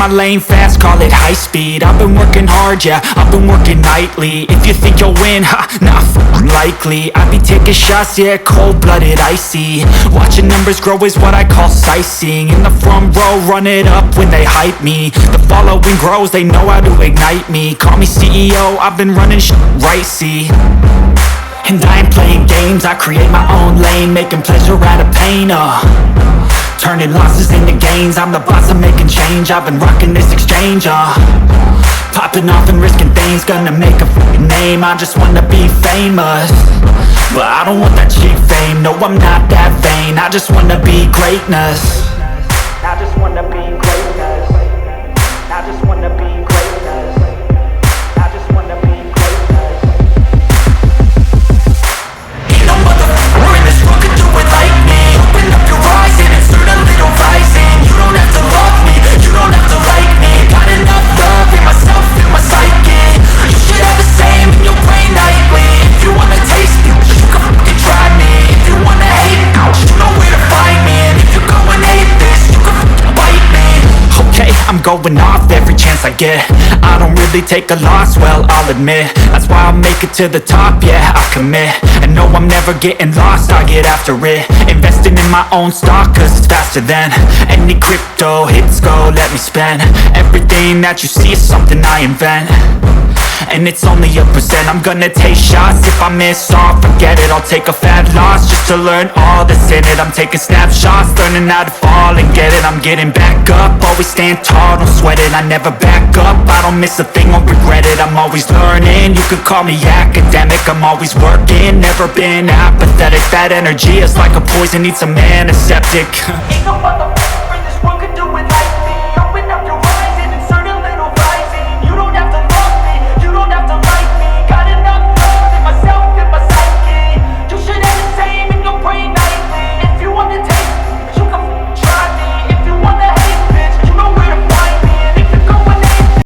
my lane fast, call it high speed. I've been working hard, yeah, I've been working nightly. If you think you'll win, ha, not likely. I be taking shots, yeah, cold-blooded, icy. Watching numbers grow is what I call sightseeing. In the front row, run it up when they hype me. The following grows, they know how to ignite me. Call me CEO, I've been running shit right, see. And I ain't playing games, I create my own lane, making pleasure out of pain, turning losses into gains. I'm the boss, I'm making change. I've been rocking this exchange, popping off and risking things. Gonna make a fucking name. I just wanna be famous, but I don't want that cheap fame. No, I'm not that vain. I just wanna be greatness. I just wanna be greatness. I just wanna be greatness. I just wanna be greatness. Ain't no motherfucker in this world can do it like me. Open up your eyes and insert a little rising. You don't have to love me, you don't have to like me. Got enough love in myself, in my psyche. You should have the same in your brain nightly. If you wanna taste me, you can fucking try me. If you wanna hate me, you know where to find me. And if you're going hate this, you can fucking bite me. Okay, I'm going off every chance I get. I don't really take a loss, well, I'll admit. That's why I'll make it to the top, yeah, I commit. And no, I'm never getting lost, I get after it. Investing in my own stock, cause it's faster than any crypto hits go, let me spend. Everything that you see is something I invent, and it's only a percent. I'm gonna take shots, if I miss all, forget it. I'll take a fat loss just to learn all that's in it. I'm taking snapshots, learning how to fall and get it. I'm getting back up, always stand tall, don't sweat it. I never back up, I don't miss a thing, won't regret it. I'm always learning, you could call me academic. I'm always working, never been apathetic. That energy is like a poison, needs a antiseptic.